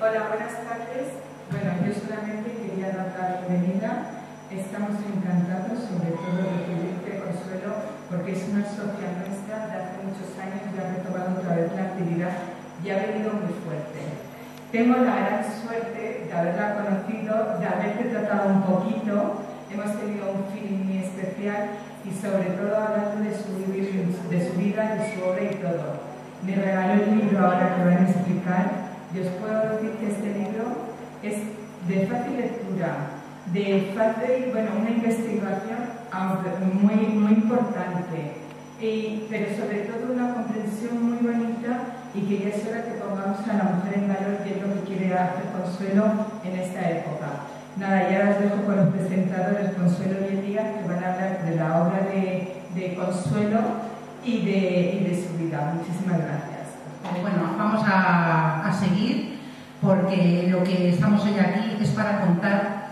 Hola, buenas tardes. Bueno, yo solamente quería dar la bienvenida. Estamos encantados, sobre todo de recibirte, Consuelo, porque es una socia nuestra de hace muchos años y ha retomado otra vez la actividad y ha venido muy fuerte. Tengo la gran suerte de haberla conocido, de haberte tratado un poquito. Hemos tenido un feeling muy especial y sobre todo hablando de su vida, de su obra y todo. Me regaló el libro ahora que van a explicar. Y os puedo decir que este libro es de fácil lectura, una investigación muy importante, pero sobre todo una comprensión muy bonita y que ya es hora que pongamos a la mujer en valor, que es lo que quiere hacer Consuelo en esta época. Nada, ya os dejo con los presentadores Consuelo y Elías, que van a hablar de la obra de Consuelo y de su vida. Muchísimas gracias. Bueno, vamos a seguir porque lo que estamos hoy aquí es para contar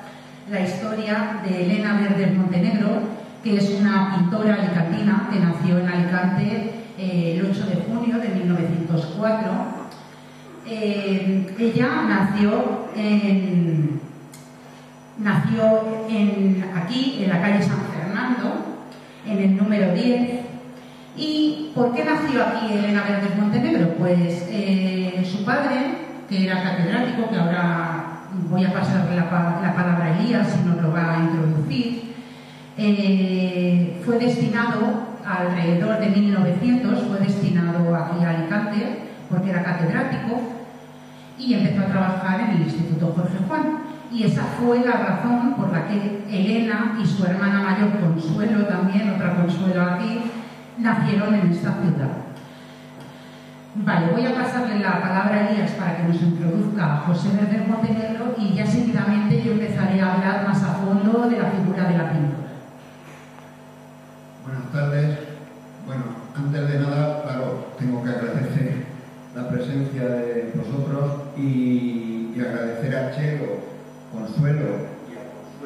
la historia de Elena Verdes Montenegro, que es una pintora alicantina que nació en Alicante el 8 de junio de 1904. Ella nació aquí, en la calle San Fernando, en el número 10. ¿Y por qué nació aquí Elena Verdes Montenegro? Pues su padre, que era catedrático, que ahora voy a pasarle la palabra a Elías y nos lo va a introducir, fue destinado alrededor de 1900, fue destinado aquí a Alicante porque era catedrático y empezó a trabajar en el Instituto Jorge Juan. Y esa fue la razón por la que Elena y su hermana mayor Consuelo, también otra Consuelo aquí, nacieron en esta ciudad. Vale, voy a pasarle la palabra a Elías para que nos introduzca a José Verdes Montenegro y ya seguidamente yo empezaré a hablar más a fondo de la figura de la pintora. Buenas tardes. Bueno, antes de nada, claro, tengo que agradecer la presencia de vosotros y agradecer a Chelo, Consuelo y a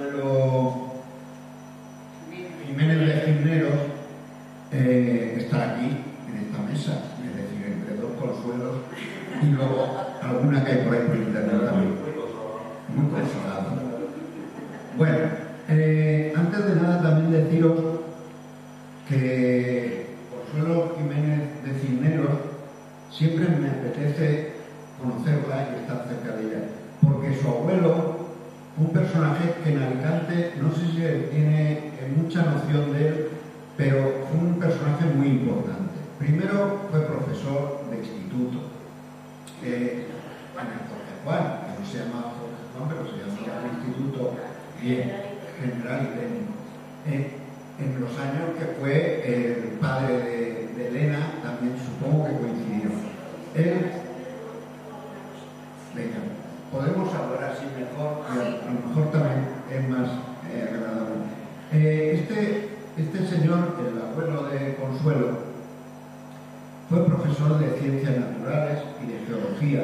Consuelo Jiménez de Cisneros estar aquí en esta mesa, es decir, entre dos Consuelos y luego alguna que hay por ahí por internet también. Muy consolado. Bueno, antes de nada también deciros que Consuelo Jiménez de Cisneros siempre me apetece conocerla y estar cerca de ella, porque su abuelo, un personaje que en Alicante no sé si tiene mucha noción de él, pero fue un personaje muy importante. Primero fue profesor de instituto en el Jorge Juan, que no se llamaba Jorge Juan, pero se llamaba el Instituto General y Técnico. En los años que fue el padre de Elena, también supongo que coincidió. Venga, podemos hablar así mejor, y a lo mejor también es más agradable. Este señor, el abuelo de Consuelo, fue profesor de Ciencias Naturales y de Geología.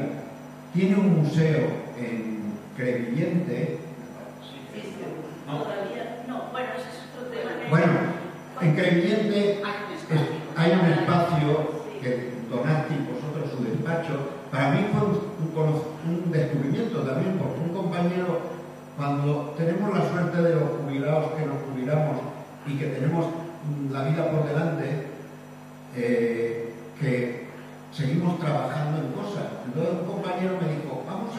Tiene un museo en Crevillente. Bueno, en Crevillente hay un espacio que donaste vosotros su despacho. Para mí fue un descubrimiento también, porque un compañero, cuando tenemos la suerte de los jubilados que nos jubilamos y que tenemos la vida por delante, que seguimos trabajando en cosas. Entonces un compañero me dijo, vamos a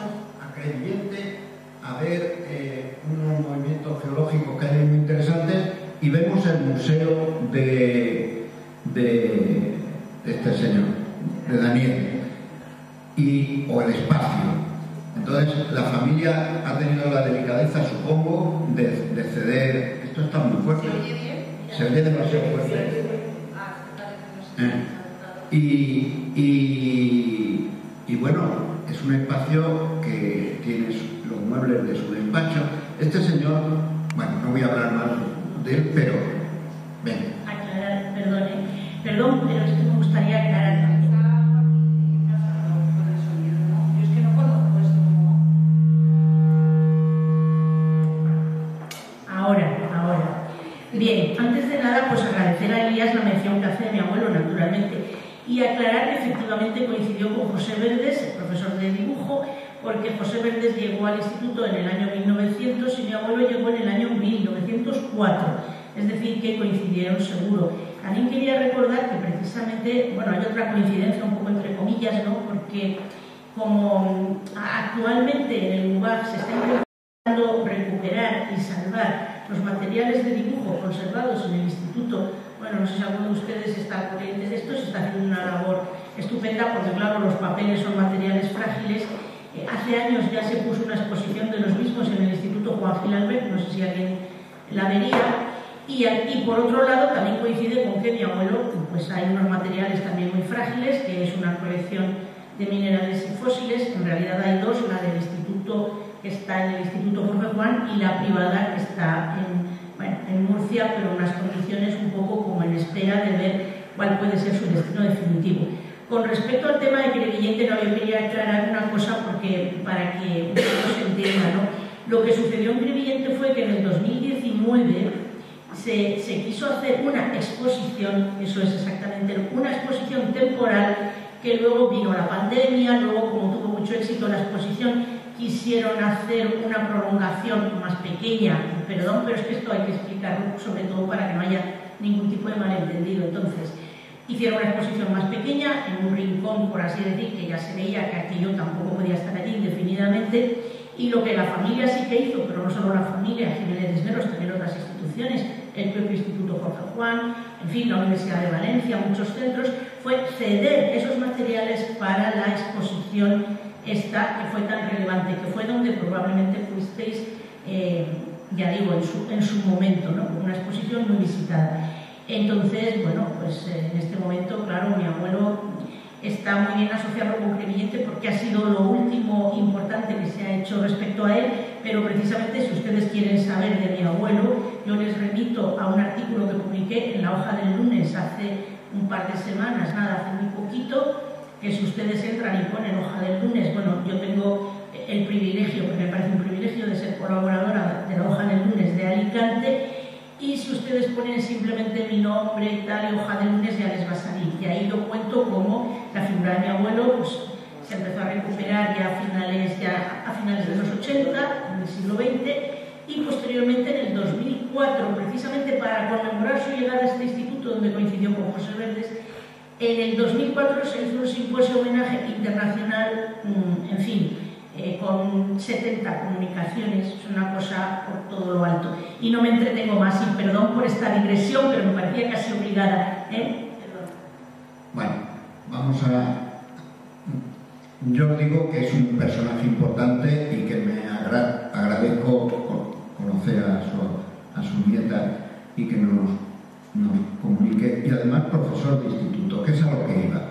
Crevillente a ver unos movimientos geológicos que hay muy interesantes y vemos el museo de este señor, de Daniel, o el espacio. Entonces la familia ha tenido la delicadeza, supongo, de ceder. Esto está muy fuerte. ¿Se oye bien? Se oye demasiado fuerte. Y bueno, es un espacio que tiene los muebles de su despacho. Este señor, bueno, no voy a hablar más de él, pero venga. Aclarar, perdón, pero es que me gustaría aclarar también. Yo es que no conozco esto. Ahora. Bien, antes de nada, pues agradecer a Elías la mención que hace de mi abuelo, naturalmente, y aclarar que efectivamente coincidió con José Verdes, el profesor de dibujo, porque José Verdes llegó al instituto en el año 1900 y mi abuelo llegó en el año 1904, es decir, que coincidieron seguro. También quería recordar que precisamente, bueno, hay otra coincidencia un poco entre comillas, ¿no? Porque como actualmente en el UBAC se está intentando recuperar y salvar los materiales de dibujo conservados en el instituto, bueno, no sé si alguno de ustedes está corriente de esto, se está haciendo una labor estupenda porque, claro, los papeles son materiales frágiles. Hace años ya se puso una exposición de los mismos en el Instituto Juan Gil Albert, no sé si alguien la vería. Y por otro lado también coincide con que mi abuelo, pues hay unos materiales también muy frágiles, que es una colección de minerales y fósiles. En realidad hay dos, la del instituto que está en el Instituto Jorge Juan y la privada que está en Murcia, pero en unas condiciones un poco como en espera de ver cuál puede ser su destino definitivo. Con respecto al tema de Crevillente, no, yo quería aclarar una cosa porque, para que un poco se entienda, ¿no? Lo que sucedió en Crevillente fue que en el 2019 se quiso hacer una exposición, eso es exactamente, una exposición temporal, que luego vino la pandemia, luego como tuvo mucho éxito la exposición, quisieron hacer una prolongación más pequeña, perdón, pero es que esto hay que explicarlo sobre todo para que no haya ningún tipo de malentendido. Entonces, hicieron una exposición más pequeña, en un rincón, por así decir, que ya se veía que aquello tampoco podía estar allí indefinidamente, y lo que la familia sí que hizo, pero no solo la familia, Jiménez Cisneros, también otras instituciones, el propio Instituto Jorge Juan, en fin, la Universidad de Valencia, muchos centros, fue ceder esos materiales para la exposición esta que fue tan relevante, que fue donde probablemente fuisteis, ya digo, en su momento, ¿no? Una exposición muy visitada. Entonces, bueno, pues en este momento, claro, mi abuelo está muy bien asociado con Crevillente porque ha sido lo último importante que se ha hecho respecto a él, pero precisamente si ustedes quieren saber de mi abuelo, yo les remito a un artículo que publiqué en La Hoja del Lunes hace un par de semanas, nada, hace muy poquito, que si ustedes entran y ponen Hoja del Lunes, bueno, yo tengo el privilegio, porque me parece un privilegio, de ser colaboradora de La Hoja del Lunes de Alicante, y si ustedes ponen simplemente mi nombre y tal, y Hoja del Lunes, ya les va a salir. Y ahí yo cuento cómo la figura de mi abuelo pues, se empezó a recuperar ya a finales de los 80, en el siglo XX, y posteriormente en el 2004, precisamente para conmemorar su llegada a este instituto donde coincidió con José Verdes, en el 2004 se hizo un simposio homenaje internacional, en fin, con 70 comunicaciones, es una cosa por todo lo alto. Y no me entretengo más, y perdón por esta digresión, pero me parecía casi obligada. Bueno, vamos a... Yo digo que es un personaje importante y que me agradezco conocer a su nieta y que nos comunique, y además profesor de instituto, que es a lo que iba.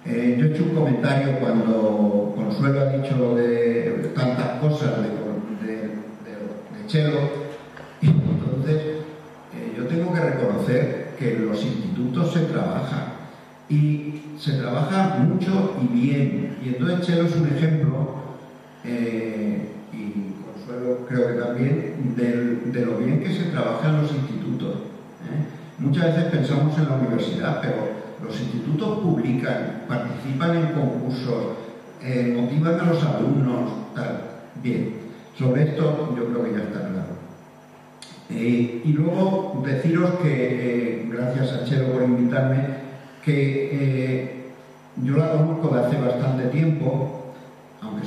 Yo he hecho un comentario cuando Consuelo ha dicho de tantas cosas de Chelo, y entonces yo tengo que reconocer que en los institutos se trabaja, y se trabaja mucho y bien, y entonces Chelo es un ejemplo, y Consuelo creo que también, de lo bien que se trabaja en los institutos. Muchas veces pensamos en la universidad, pero los institutos publican, participan en concursos, motivan a los alumnos, tal. Bien, sobre esto yo creo que ya está claro. Y luego deciros que, gracias a Chelo por invitarme, que yo la conozco de hace bastante tiempo, aunque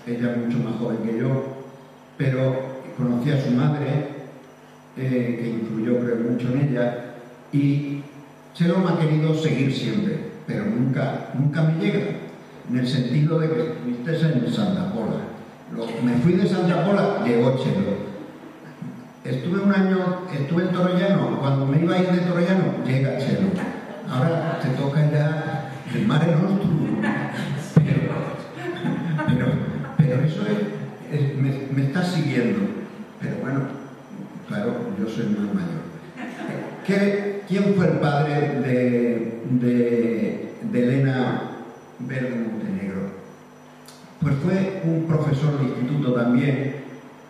ella es mucho más joven que yo, pero conocí a su madre, que influyó creo mucho en ella, y Chelo me ha querido seguir siempre, pero nunca me llega, en el sentido de que estuviste en Santa Pola. Me fui de Santa Pola, llegó Chelo. Estuve un año, estuve en Torrellano, cuando me iba a ir de Torrellano, llega Chelo. Ahora te toca ya el Mare Nostrum. Pero eso me está siguiendo. Pero bueno, claro, yo soy más mayor. ¿Quién fue el padre de Elena Verde Montenegro? Pues fue un profesor de instituto también,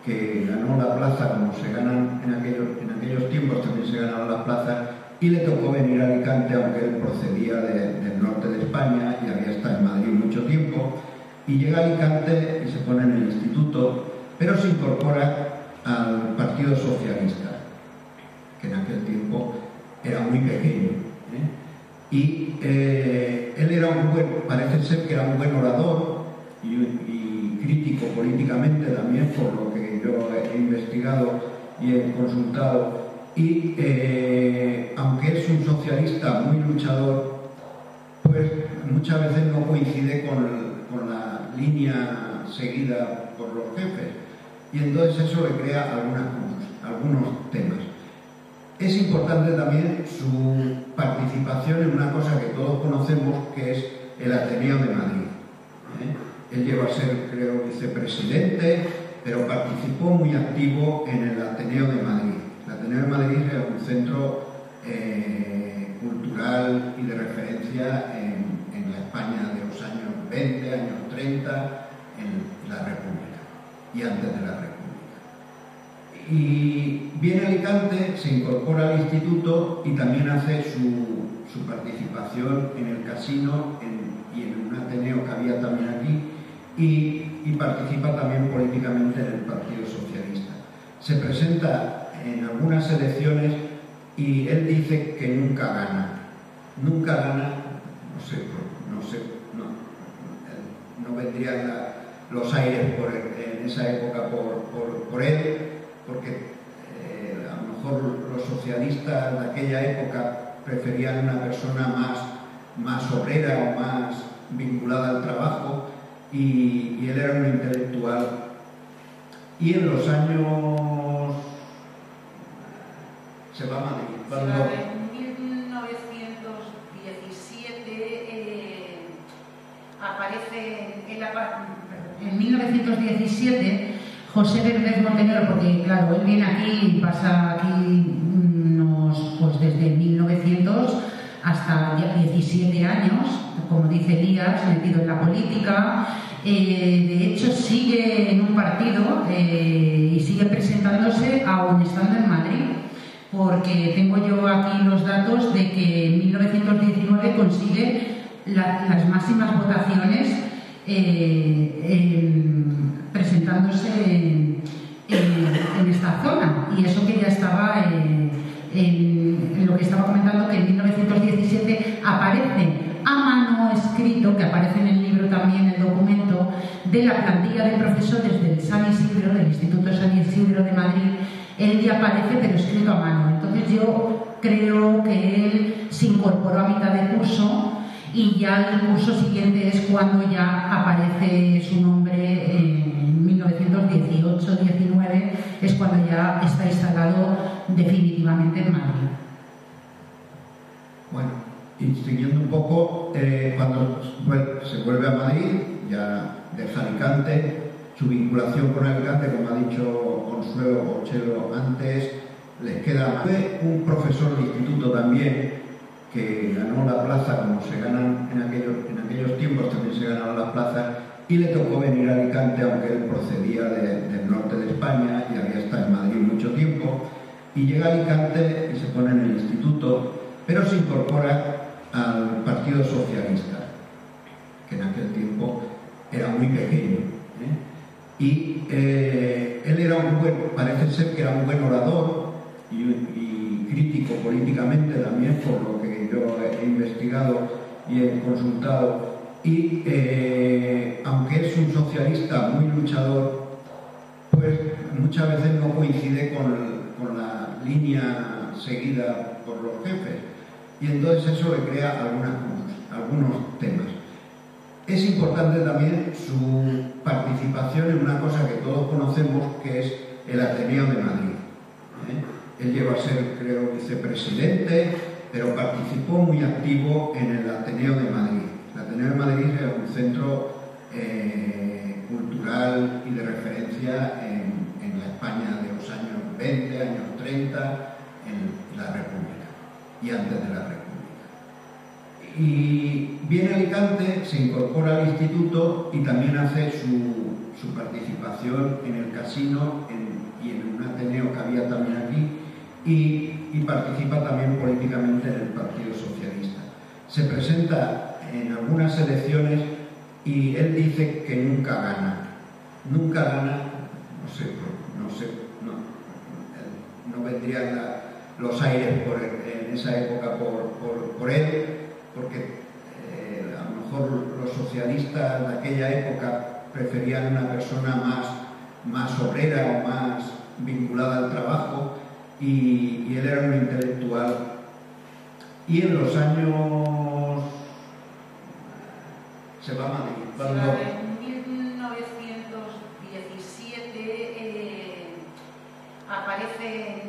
que ganó la plaza, como se ganan en aquellos tiempos, también se ganaron las plazas, y le tocó venir a Alicante, aunque él procedía del norte de España y había estado en Madrid mucho tiempo. y llega a Alicante y se pone en el instituto, pero se incorpora al Partido Socialista, que en aquel tiempo era muy pequeño, y él era parece ser que era un buen orador y crítico políticamente también, por lo que yo he investigado y he consultado, y aunque es un socialista muy luchador, pues muchas veces no coincide con la línea seguida por los jefes, y entonces eso le crea algunos temas. Es importante también su participación en una cosa que todos conocemos, que es el Ateneo de Madrid. Él llegó a ser, creo, vicepresidente, pero participó muy activo en el Ateneo de Madrid. El Ateneo de Madrid era un centro cultural y de referencia en la España de los años 20, años 30, en la República y antes de la República. Y viene a Alicante, se incorpora al instituto y también hace su participación en el casino y en un Ateneo que había también aquí, y participa también políticamente en el Partido Socialista. Se presenta en algunas elecciones y él dice que nunca gana. Nunca gana, no vendrían los aires en esa época por él, porque a lo mejor los socialistas de aquella época preferían una persona más obrera o más vinculada al trabajo, y él era un intelectual. Y en los años se va a Madrid. En 1917 aparece en 1917 José Verdes Montenegro, porque claro, él viene aquí y pasa aquí pues desde 1900 hasta ya 17 años, como dice Elías, metido en la política. De hecho, sigue en un partido y sigue presentándose aún estando en Madrid, porque tengo yo aquí los datos de que en 1919 consigue las máximas votaciones presentándose en esta zona, y eso que ya estaba en lo que estaba comentando, que en 1917 aparece a mano escrito, que aparece en el libro también, el documento de la plantilla de profesores del San Isidro, del Instituto San Isidro de Madrid. Él ya aparece, pero escrito a mano. Entonces yo creo que él se incorporó a mitad de curso, y ya el curso siguiente es cuando ya aparece su nombre en 1918-19, es cuando ya está instalado definitivamente en Madrid. Bueno, y siguiendo un poco, cuando se vuelve a Madrid, ya deja Alicante, su vinculación con Alicante, como ha dicho Consuelo Bochelo antes, les queda un profesor de instituto también, que ganó la plaza, como se ganan en aquellos tiempos, también se ganaron las plazas, y le tocó venir a Alicante, aunque él procedía del norte de España y había estado en Madrid mucho tiempo, y llega a Alicante y se pone en el instituto, pero se incorpora al Partido Socialista, que en aquel tiempo era muy pequeño, y él era parece ser que era un buen orador y crítico políticamente también, por lo que yo he investigado y he consultado, y aunque es un socialista muy luchador, pues muchas veces no coincide con la línea seguida por los jefes, y entonces eso le crea algunos temas. Es importante también su participación en una cosa que todos conocemos, que es el Ateneo de Madrid. Él llegó a ser, creo, vicepresidente, pero participó muy activo en el Ateneo de Madrid. El Ateneo de Madrid era un centro cultural y de referencia en la España de los años 20, años 30, en la República y antes de la República. Y viene a Alicante, se incorpora al instituto y también hace su participación en el casino y en un Ateneo que había también aquí, y participa también políticamente en el Partido Socialista. Se presenta en algunas elecciones y él dice que nunca gana, no vendrían los aires en esa época por él, porque a lo mejor los socialistas de aquella época preferían una persona más obrera o más vinculada al trabajo, y él era un intelectual. Y en los años se va a Madrid. En 1917 aparece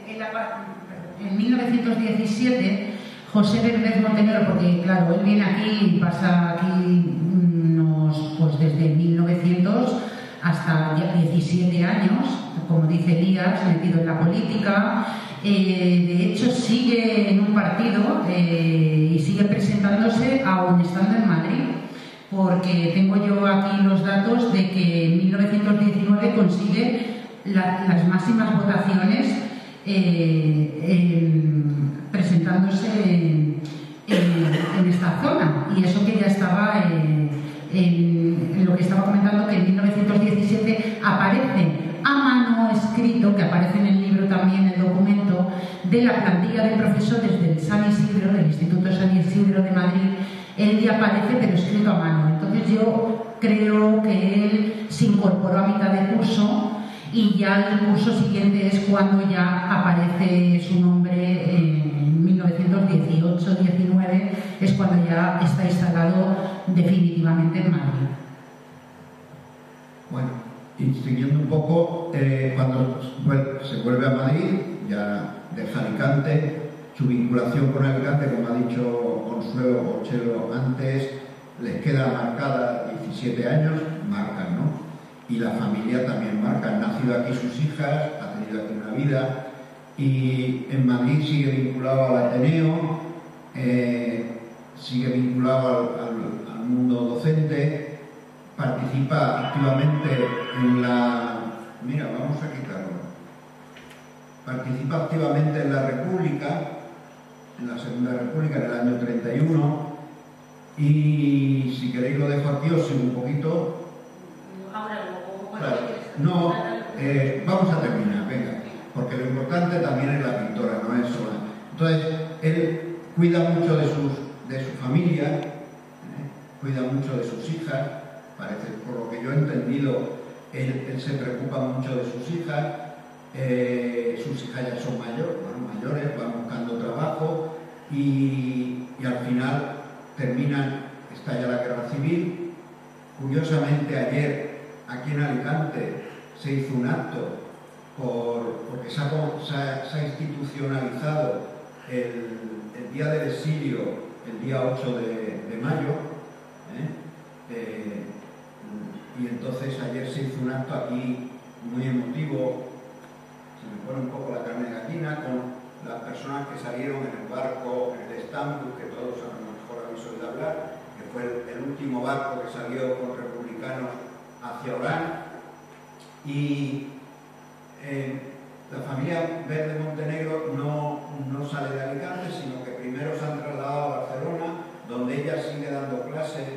en 1917 José Bermúdez Montenegro, porque claro, él viene aquí y pasa aquí pues desde 1900 hasta ya 17 años, como dice Elías, metido en la política. De hecho, sigue en un partido y sigue presentándose aún estando en Madrid, porque tengo yo aquí los datos de que en 1919 consigue las máximas votaciones presentándose en esta zona, y eso que ya estaba en lo que estaba comentando, que en 1917 aparece a mano escrito, que aparece en el libro también, el documento de la plantilla de profesores del San Isidro, del Instituto San Isidro de Madrid. Él ya aparece, pero escrito a mano. Entonces yo creo que él se incorporó a mitad de curso, y ya el curso siguiente es cuando ya aparece su nombre en 1918-19, es cuando ya está instalado definitivamente en Madrid. Bueno, y siguiendo un poco, cuando se vuelve a Madrid, ya deja Alicante, su vinculación con Alicante, como ha dicho Consuelo Ochelo antes, les queda marcada 17 años, marcan, ¿no? Y la familia también marca. Han nacido aquí sus hijas, ha tenido aquí una vida, y en Madrid sigue vinculado al Ateneo, sigue vinculado al mundo docente, participa activamente en la... Mira, vamos a quitarlo. Participa activamente en la República, en la Segunda República, en el año 31, y si queréis lo dejo aquí, os sigo un poquito. Claro. No, vamos a terminar, venga, porque lo importante también es la pintora, no es sola. Entonces, él cuida mucho de su familia, cuida mucho de sus hijas, parece, por lo que yo he entendido, él se preocupa mucho de sus hijas ya son mayores, van buscando trabajo, y al final estalla la guerra civil. Curiosamente, ayer aquí en Alicante se hizo un acto porque se ha institucionalizado el día del exilio, el día 8 de mayo, y entonces ayer se hizo un acto aquí muy emotivo, se me pone un poco la carne de gallina, con las personas que salieron en el barco, en el Estambul, que todos a lo mejor habéis oído hablar, que fue el último barco que salió con republicanos hacia Orán. Y la familia Verde Montenegro no sale de Alicante, sino que primero se han trasladado a Barcelona, donde ella sigue dando clases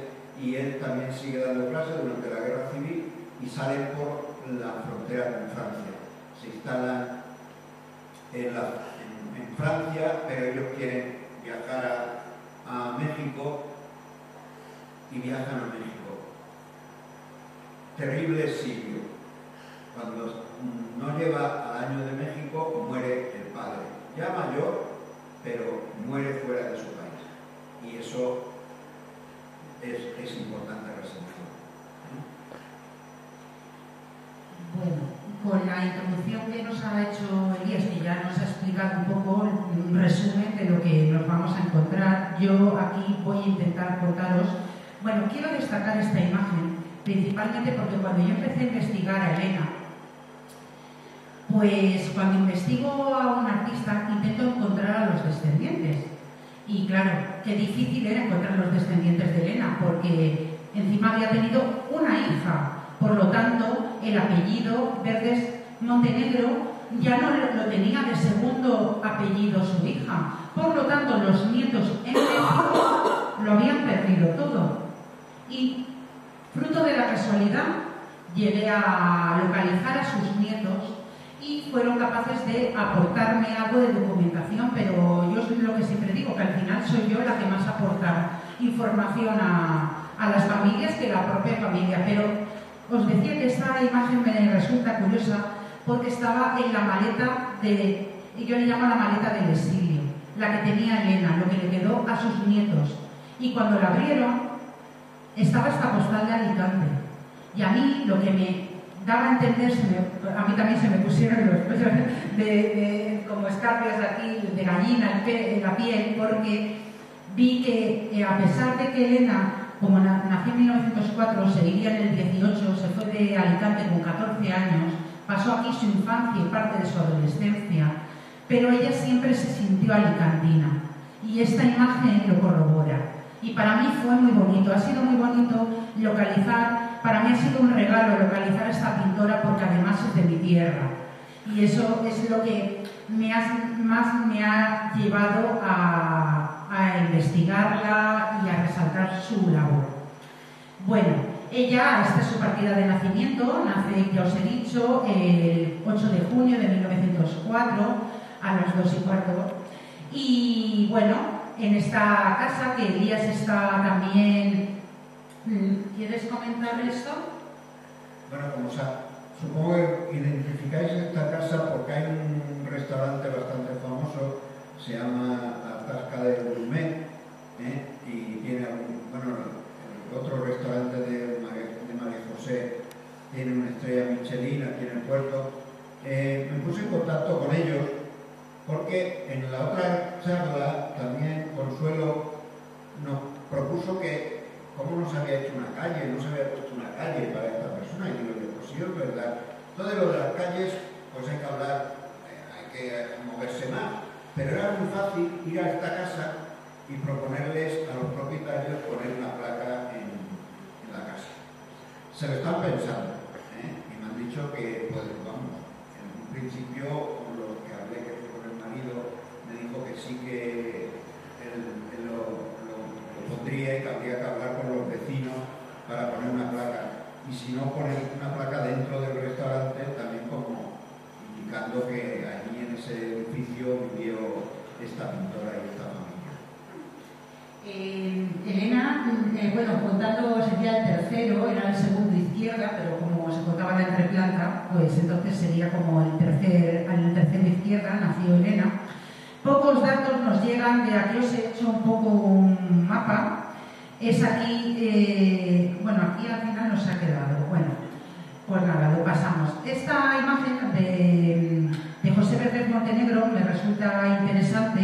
y él también sigue dando clases durante la guerra civil, y salen por la frontera con Francia. Se instalan en Francia, pero ellos quieren viajar a México, y viajan a México. Terrible exilio. Cuando no llega al año de México, muere el padre, ya mayor, pero muere fuera de su país. Y eso es importante resaltar. Bueno, con la introducción que nos ha hecho Elías, que ya nos ha explicado un poco un resumen de lo que nos vamos a encontrar, yo aquí voy a intentar contaros. Bueno, quiero destacar esta imagen, principalmente porque cuando yo empecé a investigar a Elena, pues cuando investigo a un artista intento encontrar a los descendientes. Y claro, qué difícil era encontrar los descendientes de Elena, porque encima había tenido una hija. Por lo tanto, el apellido Verdes Montenegro ya no lo tenía de segundo apellido su hija. Por lo tanto, los nietos en México lo habían perdido todo. Y Fruto de la casualidad, llegué a localizar a sus nietos y fueron capaces de aportarme algo de documentación, pero yo soy lo que siempre digo, que al final soy yo la que más aporta información a las familias que la propia familia. Pero os decía que esta imagen me resulta curiosa porque estaba en la maleta yo le llamo la maleta del exilio, la que tenía Elena, lo que le quedó a sus nietos. Y cuando la abrieron, estaba esta postal de Alicante. Y a mí lo que me daba a entender, a mí también se me pusieron los pelos como escarpias aquí, de gallina en la piel, porque vi que a pesar de que Elena, como nació en 1904, se vivía en el 18, se fue de Alicante con 14 años, pasó aquí su infancia y parte de su adolescencia, pero ella siempre se sintió alicantina. Y esta imagen lo corrobora. Y para mí fue muy bonito, ha sido muy bonito localizar, para mí ha sido un regalo localizar a esta pintora porque además es de mi tierra. Y eso es lo que más me ha llevado a investigarla y a resaltar su labor. Bueno, ella, esta es su partida de nacimiento, nace, ya os he dicho, el 8 de junio de 1904 a las 2:15. Y bueno, en esta casa, que Elías está también... ¿Quieres comentar esto? Bueno, como supongo que identificáis esta casa porque hay un restaurante bastante famoso, se llama La Tasca del Gourmet, y tiene el otro restaurante de María José tiene una estrella Michelin aquí en el puerto. Me puse en contacto con ellos porque en la otra charla también Consuelo nos propuso que cómo no se había hecho una calle, no se había puesto una calle para esta persona, y digo, pues sí, es verdad. Todo lo de las calles, pues hay que hablar, hay que moverse más, pero era muy fácil ir a esta casa y proponerles a los propietarios poner una placa en la casa. Se lo están pensando, y me han dicho que, pues vamos, en un principio, con lo que hablé con el marido, me dijo que sí que él lo pondría y que habría que hablar con los vecinos para poner una placa. Y si no, poner una placa dentro del restaurante, también como indicando que allí en ese edificio vivió esta pintora y esta familia. Elena, contando sería el tercero, era el segundo izquierda, pero como se contaba la entreplanta, pues entonces sería como el tercero izquierda, nació Elena. Pocos datos nos llegan, de aquí os he hecho un poco un mapa. Es aquí, aquí al final nos ha quedado. Bueno, pues nada, lo pasamos. Esta imagen de José Vergés Montenegro me resulta interesante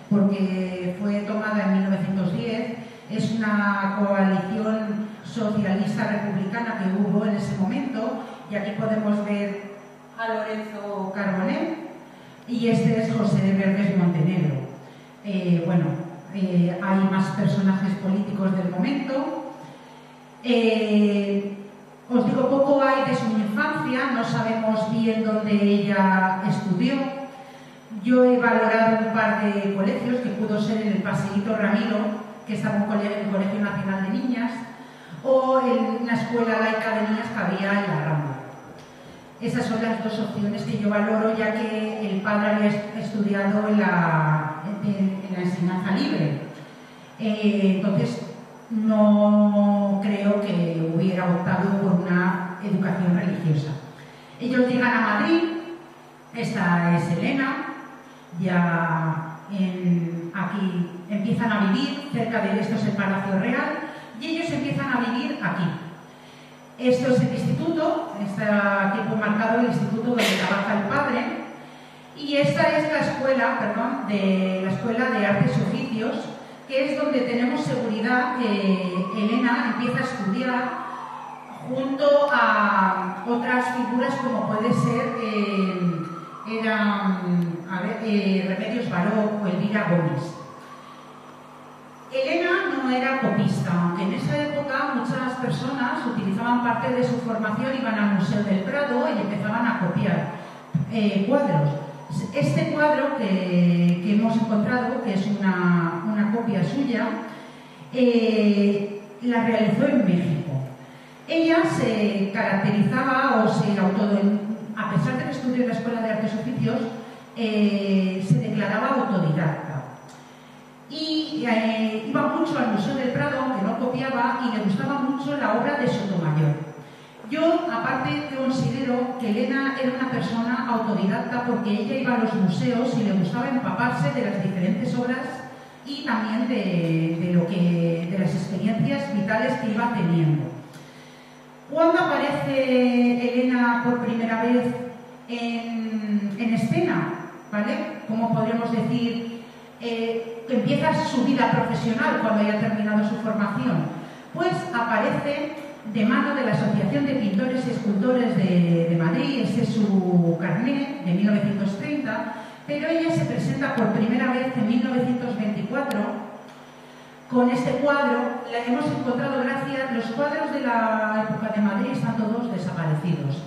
porque fue tomada en 1910. Es una coalición socialista republicana que hubo en ese momento, y aquí podemos ver a Lorenzo Carbonell. Y este es José Vergés Montenegro. Hay más personajes políticos del momento. Os digo, poco hay de su infancia, no sabemos bien dónde ella estudió. Yo he valorado un par de colegios, que pudo ser en el Paseíto Ramiro, que estaba en el Colegio Nacional de Niñas, o en la Escuela Laica de Niñas que había en la Rambla. Esas son las dos opciones que yo valoro, ya que el padre había estudiado en la enseñanza libre. Entonces, no creo que hubiera optado por una educación religiosa. Ellos llegan a Madrid, esta es Elena, ya aquí empiezan a vivir, cerca de esto es el Palacio Real, y ellos empiezan a vivir aquí. Esto es el instituto, está aquí marcado el instituto donde trabaja el padre, y esta es la escuela, de la Escuela de Artes y Oficios, que es donde tenemos seguridad que Elena empieza a estudiar junto a otras figuras como puede ser Remedios Baró o Elvira Gómez. Elena no era copista, aunque en esa época muchas personas utilizaban parte de su formación, iban al Museo del Prado y empezaban a copiar cuadros. Este cuadro que hemos encontrado, que es una copia suya, la realizó en México. Ella se caracterizaba a pesar de que estudió en la Escuela de Artes y Oficios, se declaraba autodidacta. Y iba mucho al Museo del Prado, que no copiaba, y le gustaba mucho la obra de Sotomayor. Yo, aparte, considero que Elena era una persona autodidacta porque ella iba a los museos y le gustaba empaparse de las diferentes obras y también de las experiencias vitales que iba teniendo. ¿Cuándo aparece Elena por primera vez en escena? ¿Vale? ¿Cómo podríamos decir que empieza su vida profesional cuando haya terminado su formación? Pues aparece de mano de la Asociación de Pintores y Escultores de Madrid, ese es su carné de 1930, pero ella se presenta por primera vez en 1924 con este cuadro. La hemos encontrado gracias, los cuadros de la época de Madrid están todos desaparecidos.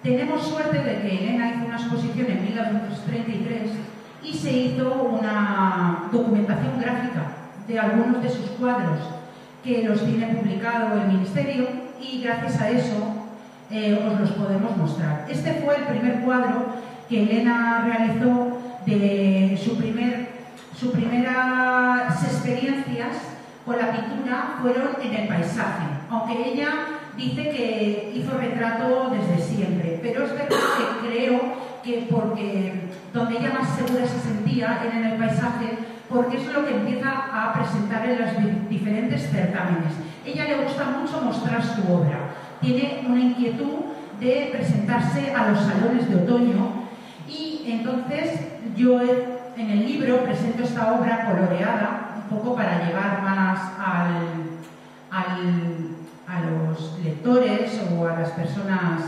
Tenemos suerte de que Elena hizo una exposición en 1933 y se hizo una documentación gráfica de algunos de sus cuadros que los tiene publicado el Ministerio y gracias a eso os los podemos mostrar. Este fue el primer cuadro que Elena realizó de sus primeras experiencias con la pintura fueron en el paisaje, aunque ella dice que hizo retrato desde siempre, pero es verdad que creo que porque donde ella más segura se sentía era en el paisaje, porque es lo que empieza a presentar en los diferentes certámenes. Ella le gusta mucho mostrar su obra, tiene una inquietud de presentarse a los salones de otoño y entonces yo en el libro presento esta obra coloreada, un poco para llevar más a los lectores o a las personas.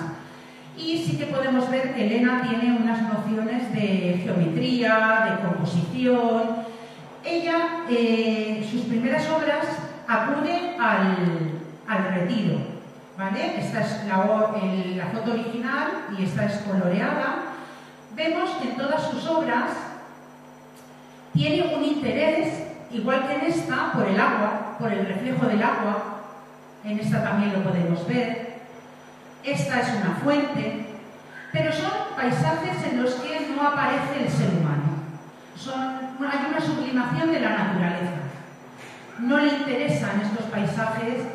Y sí que podemos ver que Elena tiene unas nociones de geometría, de composición. Ella, sus primeras obras acude al retiro, ¿vale? Esta es la foto original y esta es coloreada. Vemos que en todas sus obras tiene un interés, igual que en esta, por el agua, por el reflejo del agua. En esta también lo podemos ver. Esta es una fuente, pero son paisajes en los que no aparece el ser humano. Hay una sublimación de la naturaleza. No le interesan estos paisajes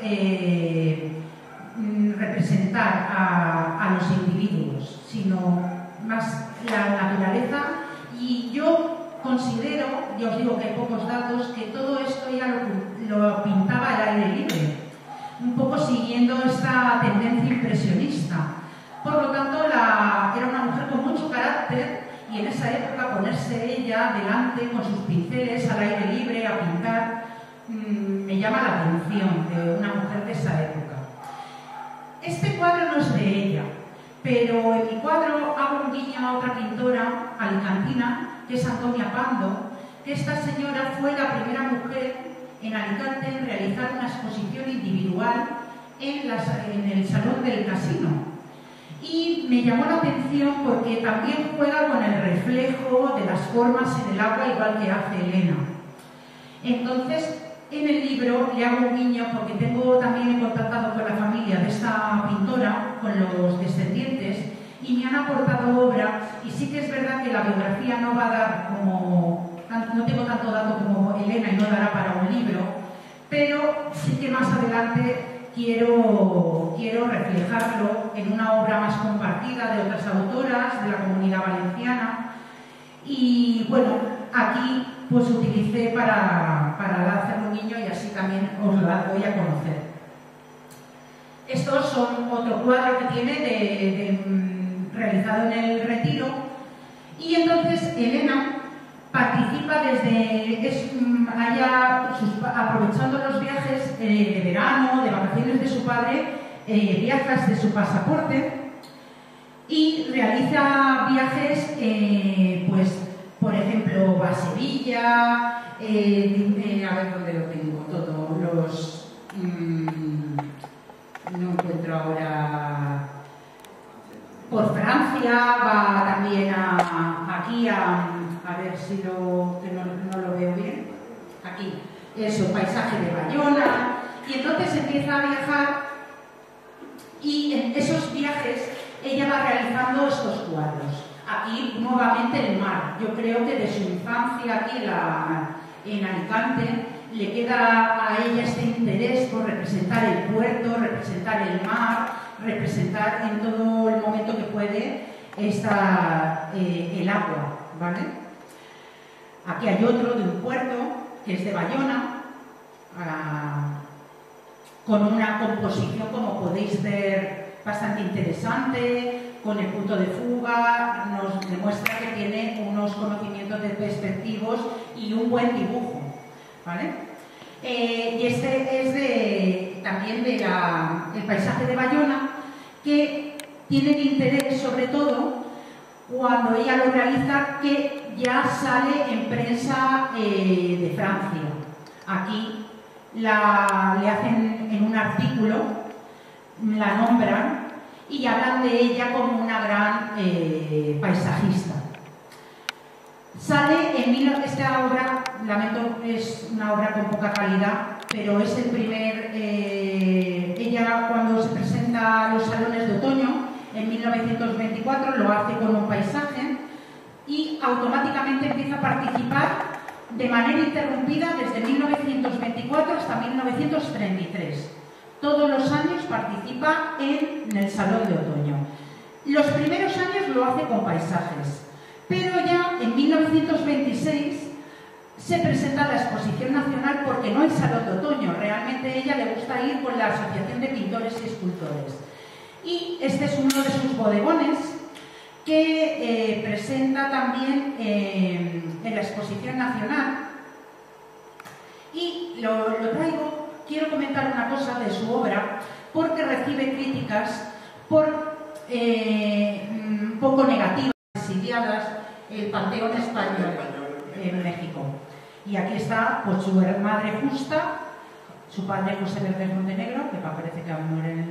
representar a los individuos, sino más la naturaleza. Y yo considero, ya os digo que hay pocos datos, que todo esto ya lo pintaba al aire libre, un poco siguiendo esta tendencia impresionista. Por lo tanto, era una mujer con mucho carácter y en esa época ponerse ella delante con sus pinceles al aire libre a pintar me llama la atención de una mujer de esa época. Este cuadro no es de ella, pero en mi cuadro hago un guiño a otra pintora alicantina, que es Antonia Pando, que esta señora fue la primera mujer en Alicante en realizar una exposición individual en el Salón del Casino. Y me llamó la atención porque también juega con el reflejo de las formas en el agua, igual que hace Elena. Entonces, en el libro le hago un guiño porque también he contactado con la familia de esta pintora, con los descendientes, y me han aportado obra. Y sí que es verdad que la biografía no va a dar no tengo tanto dato como Elena y no dará para un libro, pero sí que más adelante quiero reflejarlo en una obra más compartida de otras autoras de la Comunidad Valenciana. Y bueno, aquí pues utilicé para hacer un guiño y así también os la doy a conocer. Estos son otro cuadro que tiene realizado en el retiro. Y entonces Elena participa aprovechando los viajes de verano, de vacaciones de su padre, viajes de su pasaporte y realiza viajes, pues, por ejemplo, a Sevilla, a ver dónde lo tengo todo, no encuentro ahora, por Francia, va también aquí a ver si que no lo veo bien, aquí, eso, paisaje de Bayona, y entonces empieza a viajar y en esos viajes ella va realizando estos cuadros. Aquí nuevamente el mar. Yo creo que de su infancia aquí en Alicante le queda a ella este interés por representar el puerto, representar el mar, representar en todo el momento que puede el agua, ¿vale? Aquí hay otro de un puerto que es de Bayona, con una composición, como podéis ver, bastante interesante, con el punto de fuga, nos demuestra que tiene unos conocimientos de perspectivos y un buen dibujo, ¿vale? Y este es también del paisaje de Bayona, que tiene interés sobre todo cuando ella lo realiza, que ya sale en prensa de Francia. Aquí le hacen en un artículo, la nombran y hablan de ella como una gran paisajista. Sale esta obra, lamento, es una obra con poca calidad, pero es el primer... ella cuando se presenta a los salones de otoño, en 1924, lo hace con un paisaje y automáticamente empieza a participar de manera interrumpida desde 1924 hasta 1933. Todos los años participa en el Salón de Otoño. Los primeros años lo hace con paisajes, pero ya en 1926 se presenta la Exposición Nacional porque no hay Salón de Otoño. Realmente a ella le gusta ir con la Asociación de Pintores y Escultores. Y este es uno de sus bodegones que presenta también en la Exposición Nacional. Y lo traigo, quiero comentar una cosa de su obra, porque recibe críticas un poco negativas, exiliadas, el Panteón Español en México. Y aquí está pues, su madre Justa, su padre José Verdes Montenegro, que parece que muere en el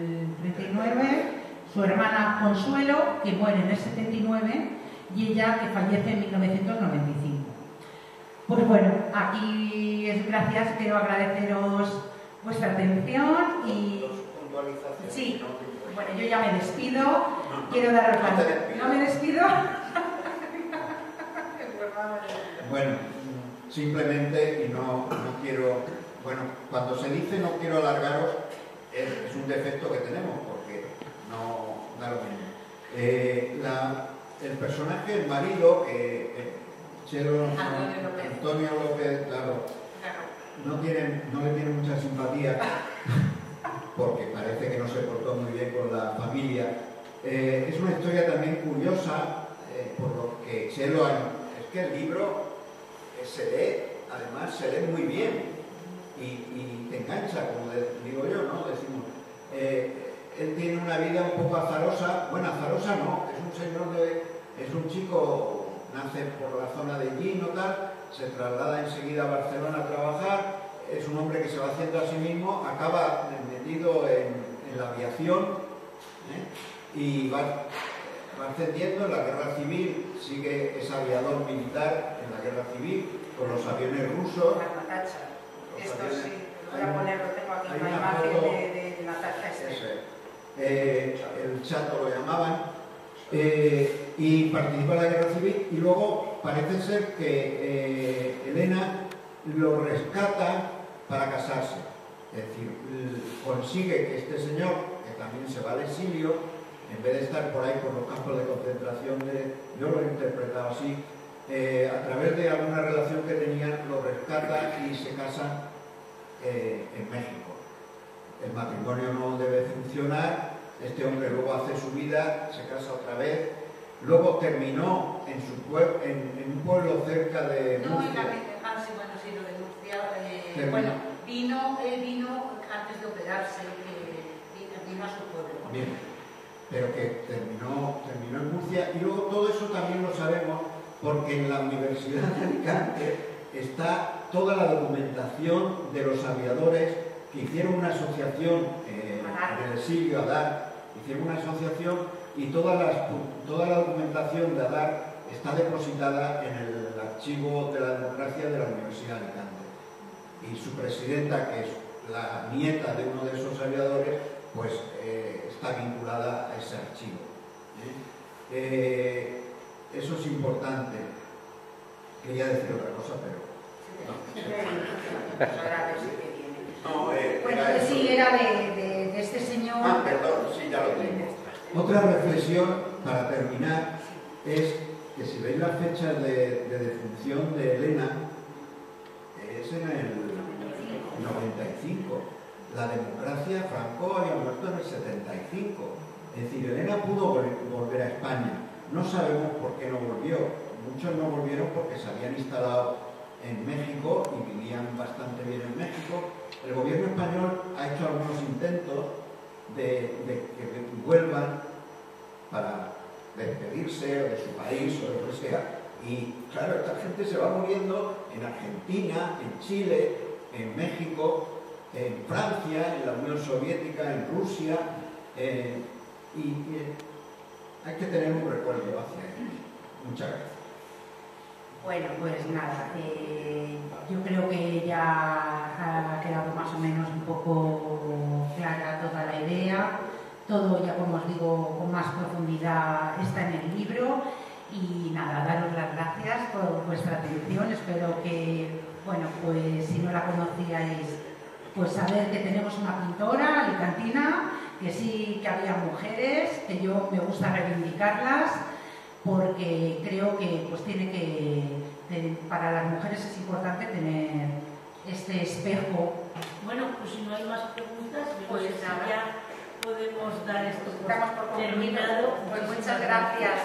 39, su hermana Consuelo, que muere en el 79, y ella que fallece en 1995. Pues bueno, aquí es gracias, quiero agradeceros vuestra atención y... Sí, bueno, yo ya me despido, quiero daros las... ¿No me despido? Bueno, simplemente, y no quiero... Bueno, cuando se dice no quiero alargaros, es un defecto que tenemos, porque no da lo mismo. El personaje, el marido, Antonio López, claro, no le tiene mucha simpatía, porque parece que no se portó muy bien con la familia. Es una historia también curiosa, por lo que Chelo... Es que el libro se lee, además se lee muy bien. Y te engancha, como digo yo, ¿no? Decimos, él tiene una vida un poco azarosa, bueno, azarosa no, es un chico, nace por la zona de Gino, tal, se traslada enseguida a Barcelona a trabajar, es un hombre que se va haciendo a sí mismo, acaba metido en la aviación, y va ascendiendo en la guerra civil, es aviador militar en la guerra civil, con los aviones rusos. Esto sí, voy a ponerlo, tengo aquí una imagen de Natacha. El Chato lo llamaban, y participa en la guerra civil, y luego parece ser que Elena lo rescata para casarse. Es decir, consigue que este señor, que también se va al exilio, en vez de estar por ahí por los campos de concentración, yo lo he interpretado así, a través de alguna relación que tenían, lo rescata y se casan en México. El matrimonio no debe funcionar, este hombre luego hace su vida, se casa otra vez, luego terminó en un pueblo cerca de Murcia. No, en la sí, bueno, sí, lo de Murcia. Bueno, él vino antes de operarse, que vino a su pueblo. Bien, pero que terminó en Murcia, y luego todo eso también lo sabemos porque en la Universidad de Alicante está toda la documentación de los aviadores que hicieron una asociación en el exilio, ADAR, hicieron una asociación, y toda la documentación de ADAR está depositada en el archivo de la democracia de la Universidad de Alicante. Y su presidenta, que es la nieta de uno de esos aviadores, pues está vinculada a ese archivo. Eso es importante. Quería decir otra cosa, pero... No, bueno, sí, era de este señor... Ah, perdón, sí, ya lo tengo. Otra reflexión, para terminar, es que si veis las fechas de defunción de Elena, es en el 95. La democracia, Franco había muerto en el 75. Es decir, Elena pudo volver a España. No sabemos por qué no volvió. Muchos no volvieron porque se habían instalado en México y vivían bastante bien en México. El gobierno español ha hecho algunos intentos de que vuelvan para despedirse de su país o de lo que sea. Y claro, esta gente se va muriendo en Argentina, en Chile, en México, en Francia, en la Unión Soviética, en Rusia, y hay que tener un recuerdo hacia ellos. Muchas gracias. Bueno, pues nada, yo creo que ya ha quedado más o menos un poco clara toda la idea. Todo ya, como os digo, con más profundidad está en el libro. Y nada, daros las gracias por vuestra atención. Espero que, bueno, pues si no la conocíais, pues saber que tenemos una pintora alicantina, que sí que había mujeres, que yo me gusta reivindicarlas, porque creo que pues tiene que, para las mujeres es importante tener este espejo. Bueno, pues si no hay más preguntas, pues nada, ya podemos dar esto por terminado. terminado. Pues muchas gracias.